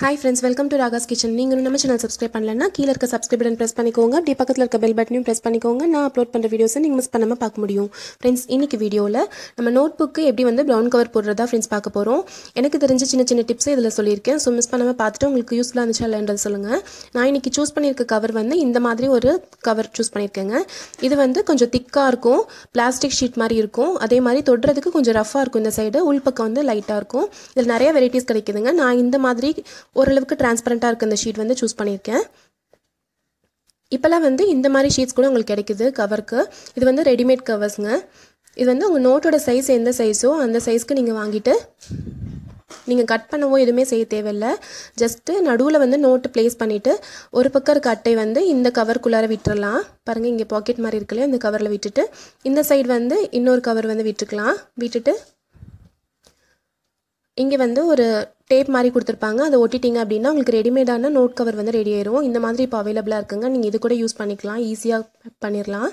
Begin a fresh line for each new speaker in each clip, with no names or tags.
Hi friends, welcome to Ragas Kitchen. நீங்க நம்ம channel subscribe பண்ணலனா கீழ இருக்க subscribe button press பண்ணிக்கோங்க. அப்படியே பக்கத்துல இருக்க bell button press பண்ணிக்கோங்க. நான் அப்லோட் பண்ற வீடியோஸ் நீங்க மிஸ் பண்ணாம பார்க்க முடியும். Friends, இன்னைக்கு வீடியோல நம்ம நோட்புக் எப்படி வந்து brown cover போடுறதா friends பார்க்க போறோம். எனக்கு தெரிஞ்ச சின்ன டிப்ஸ் இதல சொல்லிருக்கேன். சோ மிஸ் பண்ணாம பார்த்துட்டு உங்களுக்கு யூஸ்ஃபுல்லா இருந்துச்சா இல்லன்றத சொல்லுங்க. நான் இன்னைக்கு சூஸ் பண்ணிருக்க கவர் வந்து இந்த மாதிரி ஒரு கவர் சூஸ் பண்ணிருக்கேங்க. இது வந்து கொஞ்சம் திக்கா இருக்கும். பிளாஸ்டிக் ஷீட் மாதிரி இருக்கும். அதே மாதிரி தொடுறதுக்கு கொஞ்சம் ரஃப்பா இருக்கும் இந்த சைடு. உள்பக்கம் வந்து லைட்டா இருக்கும். இதுல நிறைய வெரைட்டிஸ் கிடைக்குதுங்க. நான் இந்த மாதிரி ஓரளவுக்கு டிரான்ஸ்பரண்டா இருக்க இந்த ஷீட் வந்து சூஸ் பண்ணிருக்கேன். இப்பலாம் வந்து இந்த மாதிரி ஷீட்ஸ் கூட உங்களுக்கு கிடைக்குது கவருக்கு. இது வந்து ரெடிமேட் கவர்ஸ்ங்க. இது வந்து உங்க நோட்டோட சைஸ் எந்த சைஸோ அந்த சைஸ்க்கு நீங்க வாங்கிட்டு நீங்க கட் பண்ணவோ எதுமே செய்ய தேவையில்லை. ஜஸ்ட் நடுவுல வந்து நோட் பிளேஸ் பண்ணிட்டு ஒரு பக்கம் இருக்க அட்டை வந்து இந்த கவர்க்குள்ளார விட்டுறலாம். பாருங்க இங்க பாக்கெட் மாதிரி இருக்குல இந்த கவர்ல விட்டுட்டு இந்த சைடு வந்து இன்னொரு கவர் வந்து விட்டுக்கலாம். விட்டுட்டு இங்க வந்து ஒரு டேப் மாதிரி கொடுத்திருப்பாங்க. அதை ஒட்டிட்டீங்க அப்படினா உங்களுக்கு ரெடிமேடான நோட் கவர் வந்து ரெடி ஆயிரும். இந்த மாதிரி இப்போ அவேலபிளா இருக்குங்க. நீங்க இது கூட யூஸ் பண்ணிக்கலாம். ஈஸியா பண்ணிரலாம்.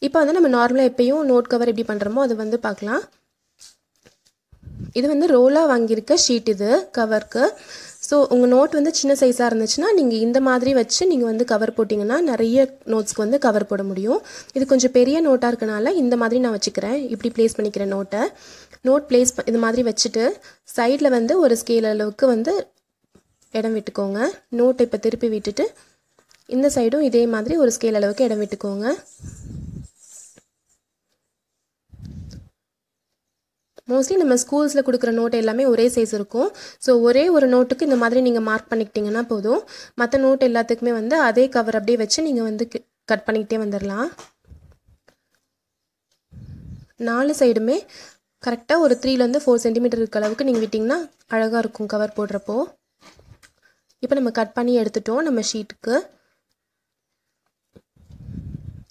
இப்போ வந்து நம்ம நார்மலா எப்பவும் நோட் கவர் எப்படி பண்றோமோ அது வந்து பார்க்கலாம். இது வந்து ரோலா வாங்கியிருக்க ஷீட் இது கவருக்கு. சோ உங்க நோட் வந்து சின்ன சைஸா இருந்துச்சுனா நீங்க இந்த மாதிரி வச்சு நீங்க வந்து கவர் போடிங்கனா நிறைய நோட்ஸ்க்கு வந்து கவர் போட முடியும். இது கொஞ்சம் பெரிய நோட்டா இருக்கனால இந்த மாதிரி நான் வச்சுக்கிறேன். இப்படி ப்ளேஸ் பண்ணிக்கிறேன் நோட்டை. நோட் ப்ளேஸ் இந்த மாதிரி வச்சிட்டு சைடுல வந்து ஒரு ஸ்கேல் அளவுக்கு வந்து இடம் விட்டுக்கோங்க. நோட் இப்ப திருப்பி விட்டுட்டு இந்த சைடும் இதே மாதிரி ஒரு ஸ்கேல் அளவுக்கு இடம் விட்டுக்கோங்க. மோஸ்ட்லி நம்ம ஸ்கூல்ஸ்ல கொடுக்குற நோட் எல்லாமே ஒரே சைஸ் இருக்கும். சோ ஒரே ஒரு நோட்டுக்கு இந்த மாதிரி நீங்க மார்க் பண்ணிக்கிட்டீங்கன்னா போதும். மத்த நோட் எல்லாத்துக்குமே வந்து அதே கவர் அப்படியே வச்சு நீங்க வந்து கட் பண்ணிட்டே வந்துறலாம். நாலு சைடுமே கரெக்ட்டா ஒரு 3 ல இருந்து 4 cm இருக்க அளவுக்கு நீங்க விட்டீங்கன்னா அழகா இருக்கும் கவர் போடுறப்போ. இப்போ நம்ம கட் பண்ணி எடுத்துட்டோம் நம்ம ஷீட்டுக்கு.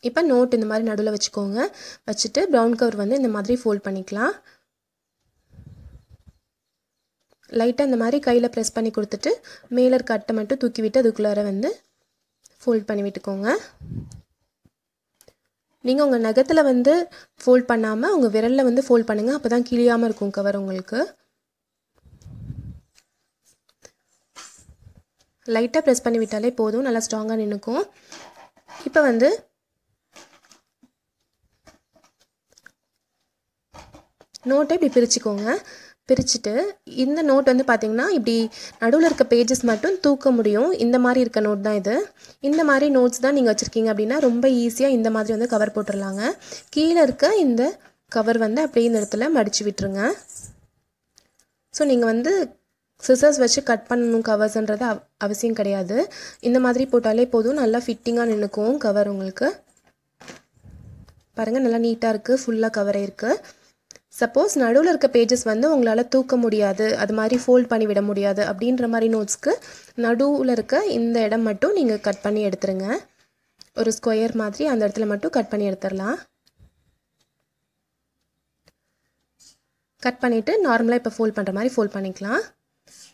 இப்போ நோட் இந்த மாதிரி நடுவுல வச்சுக்கோங்க. வச்சிட்டு brown கவர் வந்து இந்த மாதிரி ஃபோல்ட் பண்ணிக்கலாம். லைட்டா இந்த மாதிரி கையில பிரஸ் பண்ணி கொடுத்துட்டு மேல இருக்க அட்டை மட்டும் தூக்கி விட்டு அதுக்குள்ளார வந்து ஃபோல்ட் பண்ணி விட்டுக்கோங்க. நீங்க உங்க நகத்துல வந்து ஃபோல்ட் பண்ணாம உங்க விரல்ல வந்து ஃபோல்ட் பண்ணுங்க. அப்பதான் கிழியாம இருக்கும் கவர் உங்களுக்கு. லைட்டா பிரஸ் பண்ணி விட்டாலே போதும். நல்லா ஸ்ட்ராங்கா நின்னுக்கும். இப்போ வந்து நோட்டை இப்படி பிரிச்சுக்கோங்க. பிரிச்சிட்டு இந்த நோட் வந்து பாத்தீங்கன்னா இப்படி நடுவுல இருக்க பேजेस மட்டும் தூக்க முடியும். இந்த மாதிரி இருக்க நோட் தான் இது. இந்த மாதிரி நோட்ஸ் தான் நீங்க வச்சிருக்கீங்க அப்படினா ரொம்ப ஈஸியா இந்த மாதிரி வந்து கவர் போட்டுறலாங்க. கீழ இருக்க இந்த கவர் வந்து அப்படியே இந்த இடத்துல மடிச்சு விட்டுருங்க. சோ நீங்க வந்து சிசர்ஸ் வச்சு கட் பண்ணனும் கவர்ஸ்ன்றது அவசியம் கிடையாது. இந்த மாதிரி போட்டாலே போதும். நல்லா ஃபிட்டிங்கா நின்னுக்கும் கவர் உங்களுக்கு. பாருங்க நல்லா நீட்டா இருக்கு. ஃபுல்லா கவர் ஆயிருக்கு. சப்போஸ் நடுவுல இருக்க பேजेस வந்து உங்களால தூக்க முடியாது. அது மாதிரி ஃபோல்ட் பண்ணி விட முடியாது அப்படின்ற மாதிரி நோட்ஸ்க்கு நடுவுல இருக்க இந்த இடம் மட்டும் நீங்க கட் பண்ணி எடுத்துருங்க. ஒரு ஸ்கொயர் மாதிரி அந்த இடத்துல மட்டும் கட் பண்ணி எடுத்துறலாம். கட் பண்ணிட்டு நார்மலா இப்ப ஃபோல்ட் பண்ற மாதிரி ஃபோல்ட் பண்ணிக்கலாம்.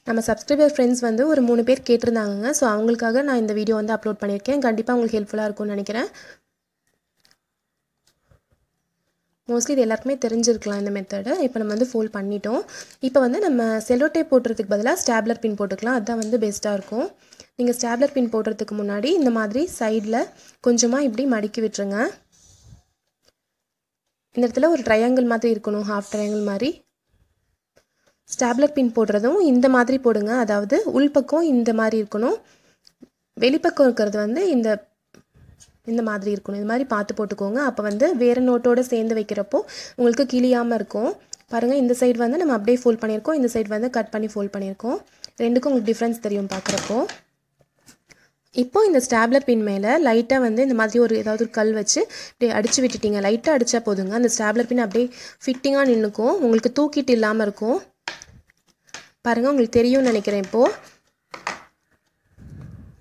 நம்ம சப்ஸ்கிரைபர் फ्रेंड्स வந்து ஒரு 3 பேர் கேட்டிருந்தாங்க. சோ அவங்களுக்காக நான் இந்த வீடியோ வந்து அப்லோட் பண்ணிருக்கேன். கண்டிப்பா உங்களுக்கு ஹெல்ப்ஃபுல்லா இருக்கும்னு நினைக்கிறேன். மோஸ்ட்லி இது எல்லாருக்குமே தெரிஞ்சிருக்கலாம் இந்த மெத்தட். இப்போ நம்ம வந்து ஃபோல்ட் பண்ணிட்டோம். இப்போ வந்து நம்ம செல்லோ டேப் போடுறதுக்கு பதிலா ஸ்டாப்லர் பின் போட்டுக்கலாம். அதான் வந்து பெஸ்ட்டா இருக்கும். நீங்க ஸ்டாப்லர் பின் போடுறதுக்கு முன்னாடி இந்த மாதிரி சைடுல கொஞ்சமா இப்படி மடக்கி விட்டுருங்க. இந்த இடத்துல ஒரு ட்ரையாங்கிள் மாதிரி இருக்கணும். ஹாஃப் ட்ரையாங்கிள் மாதிரி. ஸ்டாப்லர் பின் போடுறதும் இந்த மாதிரி போடுங்க. அதாவது உள்பக்கம் இந்த மாதிரி இருக்கணும். வெளிப்பக்கம் இருக்கிறது வந்து இந்த மாதிரி இருக்கணும். இந்த மாதிரி பார்த்து போட்டுக்கோங்க. அப்ப வந்து வேற நோட்டோட சேர்ந்து வைக்கிறப்போ உங்களுக்கு கிழியாம இருக்கும். பாருங்க இந்த சைடு வந்து நம்ம அப்படியே ஃபோல்ட் பண்ணிருக்கோம். இந்த சைடு வந்து கட் பண்ணி ஃபோல்ட் பண்ணிருக்கோம். ரெண்டுக்கும் உங்களுக்கு டிஃபரன்ஸ் தெரியும் பார்க்கறப்போ. இப்போ இந்த ஸ்டாப்லர் பின் மேல லைட்டா வந்து இந்த மாதிரி ஒரு ஏதாவது ஒரு கல் வச்சு அப்படியே அடிச்சு விட்டுட்டீங்க. லைட்டா அடிச்சா போதுங்க. அந்த ஸ்டாப்லர் பின் அப்படியே ஃபிட்டிங்கா நின்னுக்கும். உங்களுக்கு தூக்கிட்டு இல்லாம இருக்கும். பாருங்க உங்களுக்கு தெரியும்னு நினைக்கிறேன் இப்போ.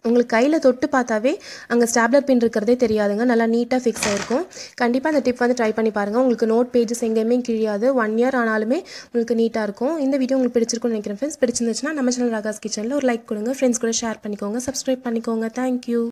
உங்களுக்கு கையில தொட்டு பார்த்தாவே அங்க ஸ்டாப்லர் பின் இருக்குறதே தெரியாதுங்க. நல்லா நீட்டா ஃபிக்ஸ் ஆயிருக்கும். கண்டிப்பா இந்த டிப் வந்து ட்ரை பண்ணி பாருங்க. உங்களுக்கு நோட் பேजेस எங்கேயுமே கிழியாது. 1 இயர் ஆனாலுமே உங்களுக்கு நீட்டா இருக்கும். இந்த வீடியோ உங்களுக்கு பிடிச்சிருக்கும்னு நினைக்கிறேன் फ्रेंड्स. பிடிச்சிருந்துச்சுனா நம்ம சேனல் ராகாஸ் கிச்சன்ல ஒரு லைக் கொடுங்க. फ्रेंड्स கூட ஷேர் பண்ணிக்கோங்க. சப்ஸ்கிரைப் பண்ணிக்கோங்க. Thank you.